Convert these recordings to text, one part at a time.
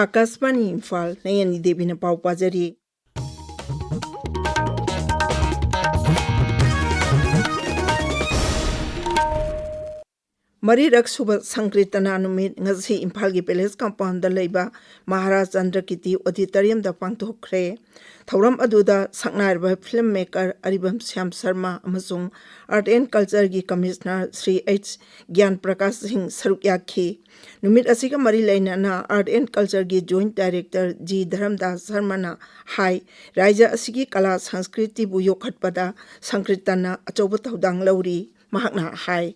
Akashvani Imphal Nayani Devi na pau pajari. Marirak suba Sankritana numit ngasi Imphal gi Palace compound da leiba Maharaj Chandra Kiti auditorium da pangthokre. Thauram aduda saknarba filmmaker Aribam Syam Sharma amasung Art and Culture gi Commissioner Sri H. Gyan Prakash Singh saruk yakhi. Numit asiga mari lainana Art and Culture gi Joint Director G. Dharamdas Sharmana hai Raja asigi kala Sanskriti bu yokhatpada Sankritana achoba thaudang lauri mahakna hai.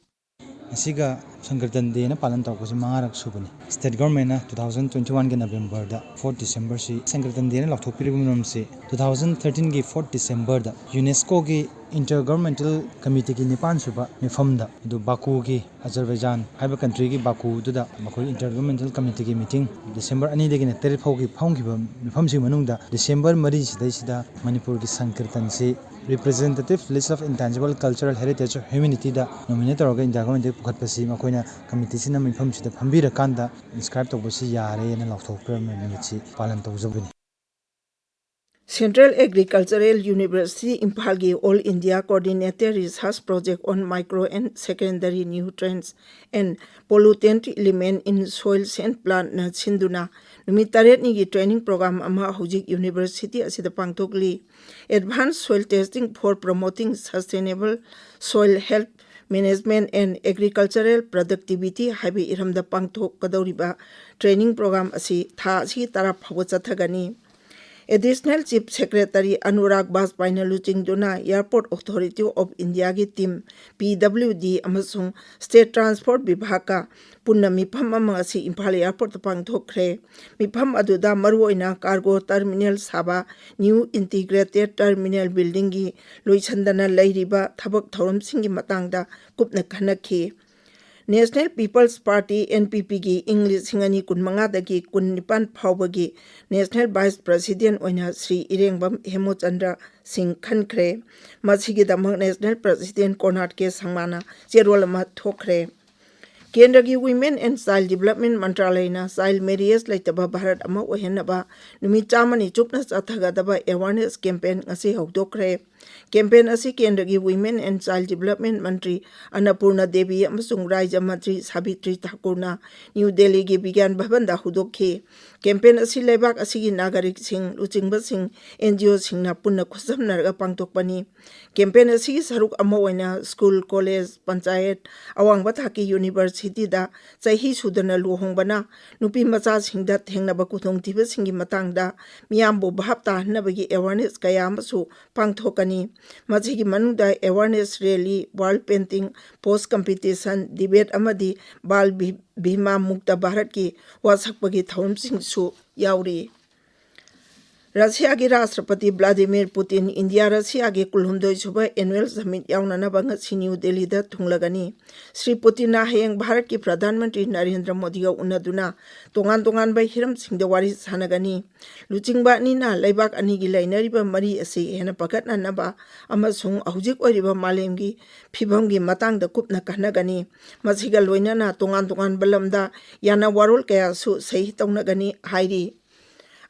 Asiga Sankirtan Day na palan tau kasi mangarak subani. State government na 2021 ke November da 4 December si Sankirtan Day na lakthok pirigunam si 2013 ki 4 December da UNESCO ki Intergovernmental Committee ki Nipan suba mifam da du Baku ki Azerbaijan haiba country ki Baku du da makoi Intergovernmental Committee ki meeting December ani de ki na tere phau ki phang ki mifam si manung da December mari sidai sida Manipur ki Sankirtan si representative list of intangible cultural heritage of humanity da nominator organ intergovernmental pukhat pasi makoina committee sina mifam sida phambira kanda inscribe to bosi yare na lakthok minute si palan tawjabuni. Central Agricultural University Imphal gi All India Coordinated Research Project on Micro and Secondary Nutrients and Pollutant Element in Soils and Plant na sinduna numit taret ni gi training program ama hujik university asida pangthokli advanced soil testing for promoting sustainable soil health management and agricultural productivity haibi iramda pangthok kadoriba training program asi tha asi tara phawa chathagani. Additional Chief Secretary Anurag Baspaina Luchingduna Airport Authority of India ki team PWD amasung State Transport Vibhaka punna mifam amangasi Imphal Airport pangthokre. Mifam aduda maruoina cargo terminal saba new integrated terminal building gi loisandana leiriba thabak thoram singi matangda kupna khanakhi. National People's Party NPP gi English Singani kunmanga dagi kunnipan phawbagi National Vice President oina Sri Irengbam Hemochandra Singh khankre masigi damak National President Konat ke sangmana cherolama thokre. Kendra gi Women and Child Development Mantralayna Child Marriage laitaba Bharat ama ohenaba numi chamani chupna chathagadaba awareness campaign ngasi hawdokre. Campaign asi Kendra gi Women and Child Development Mantri Annapurna Devi amasung Raja Mantri Sabitri Thakurna New Delhi gi Vigyan Bhavan da hudokhi. Campaign asi lebak asi gi nagarik sing luchingba sing NGO sing na punna khusam narga pangtokpani. Campaign asi saruk ama oina school college panchayat awang bathaki university da chahi sudana luhongbana nupi macha singda thengnaba kuthong thiba singi matangda miyambu bhapta nabagi awareness kaya amasu pangthokani. Masigi manungda awareness rally wall painting post competition debate amadi bal bhima mukta bharat ki wasakpagi thawam sing su yauri. Russia ki Rashtrapati Vladimir Putin India Russia ki kulhumdoi suba annual summit yaunana banga si New Delhi da thunglagani. Sri Putin na hayang Bharat ki Pradhan Mantri Narendra Modi ga unaduna tongan bai hiram singda wari sanagani. Luchingba ni na laibak ani gi lainariba mari ase hena pagatna naba amasung ahujik oiriba malem gi phibam gi matang da kupna kanagani. Masiga loinana tongan balamda yana warol kaya su sahi taunagani hairi.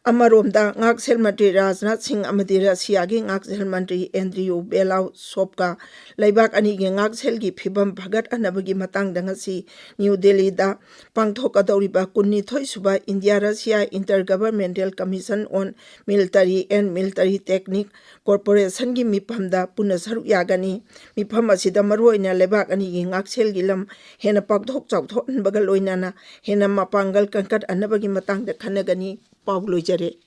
Amaromda Ngaksel Mantri Rajnath Singh amadi Russia gi Ngaksel Mantri Andrew Belau Sopka laibak ani gi Ngaksel gi phibam bhagat anabagi matang dangasi New Delhi da pangthokadoriba kunni thoi suba India Russia Intergovernmental Commission on Military and Military Technique Corporation gi miphamda punna saruk yagani. Mifam asida maruoina laibak ani gi Ngaksel gi lam hena pangthok chawthon bagal oinana hena mapangal kankat anabagi matang da khanagani Pablo Jare.